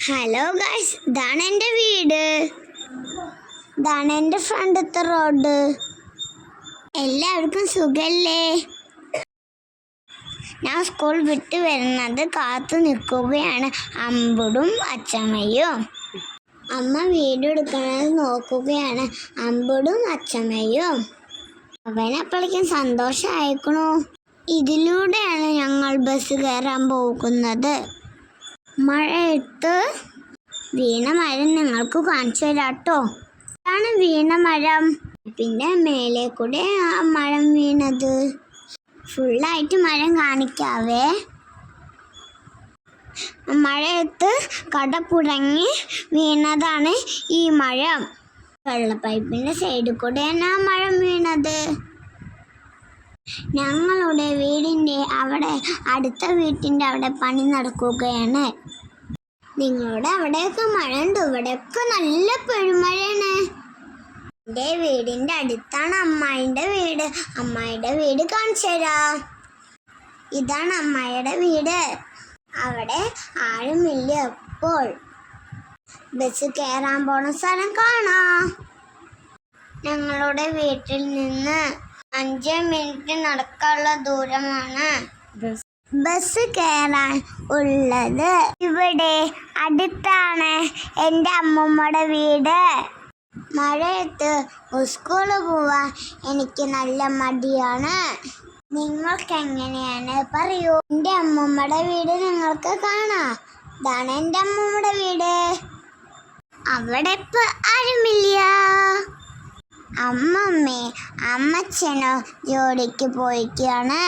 Hello guys, ഇതാണ് എൻ്റെ വീട്. ഇതാണ് എൻ്റെ ഫ്രണ്ടത്തെ റോഡ്. എല്ലാവർക്കും സുഖല്ലേ? ഞാൻ സ്കൂൾ വിട്ട് വരുന്നത് കാത്തു നിൽക്കുകയാണ് അമ്പുടും അച്ചമ്മയും. അമ്മ വീഡിയോ എടുക്കുന്നത് നോക്കുകയാണ് അമ്പുടും അച്ചമ്മയും. അവനപ്പോഴേക്കും സന്തോഷമായിക്കണു. ഇതിലൂടെയാണ് ഞങ്ങൾ ബസ് കയറാൻ പോകുന്നത്. മഴയത്ത് വീണ മരം നിങ്ങൾക്ക് കാണിച്ചു തരാട്ടോ. ഇതാണ് വീണ മരം. പിന്നെ മേലെ കൂടെ ആ മരം വീണത്. ഫുള്ളായിട്ട് മരം കാണിക്കാവേ. മഴയത്ത് കടപുഴങ്ങി വീണതാണ് ഈ മരം. വെള്ള പൈപ്പിൻ്റെ സൈഡിൽ കൂടെയാണ് ആ മരം വീണത്. ഞങ്ങളുടെ വീടിൻ്റെ അവിടെ അടുത്ത വീട്ടിൻ്റെ അവിടെ പണി നടക്കുകയാണ്. നിങ്ങളുടെ അവിടെയൊക്കെ മഴ ഉണ്ട്, ഇവിടെയൊക്കെ നല്ല പെരുമഴയാണ്. എൻ്റെ വീടിൻ്റെ അടുത്താണ് അമ്മായിൻ്റെ വീട്. അമ്മായിയുടെ വീട് കാണിച്ചു തരാം. ഇതാണ് അമ്മായിയുടെ വീട്. അവിടെ ആരുമില്ല. ഇപ്പോൾ ബസ് കയറാൻ പോണ സ്ഥലം കാണാം. ഞങ്ങളുടെ വീട്ടിൽ നിന്ന് 5 മിനിറ്റ് നടക്കാനുള്ള ദൂരമാണ് ബസ് കയറാൻ ഉള്ളത്. ഇവിടെ അടുത്താണ് എൻ്റെ അമ്മൂമ്മയുടെ വീട്. മഴയത്ത് സ്കൂളിൽ പോവാൻ എനിക്ക് നല്ല മടിയാണ്. നിങ്ങൾക്ക് എങ്ങനെയാണ് പറയൂ. എൻ്റെ അമ്മൂമ്മയുടെ വീട് നിങ്ങൾക്ക് കാണാം. ഇതാണ് എൻ്റെ അമ്മൂമ്മയുടെ വീട്. അവിടെ ഇപ്പൊ ആരുമില്ല. അമ്മച്ചനോ ജോലിക്ക് പോയിക്കാണ്.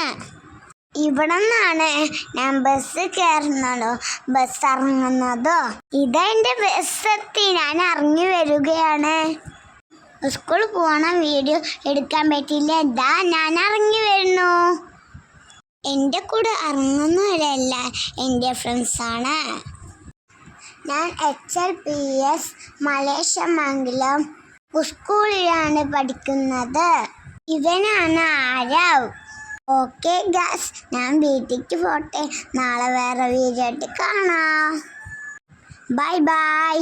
ഇവിടെ നിന്നാണ് ഞാൻ ബസ് കയറുന്നതോ ബസ് ഇറങ്ങുന്നതോ. ഇതെൻ്റെ ബസ് എത്തി, ഞാൻ ഇറങ്ങി വരികയാണ്. സ്കൂളിൽ പോകണ വീഡിയോ എടുക്കാൻ പറ്റില്ല. ഇതാ ഞാൻ ഇറങ്ങി വരുന്നു. എൻ്റെ കൂടെ ഇറങ്ങുന്നവരല്ല എൻ്റെ ഫ്രണ്ട്സാണ്. ഞാൻ HLPS മലേഷ്യമംഗലം സ്കൂളിലാണ് പഠിക്കുന്നത്. ഇവനാണ് ആരവ്. ഓക്കെ ഗാസ്, ഞാൻ വീട്ടിലേക്ക് പോട്ടെ. നാളെ വേറെ വീഡിയോ ആയിട്ട് കാണാം. Bye bye.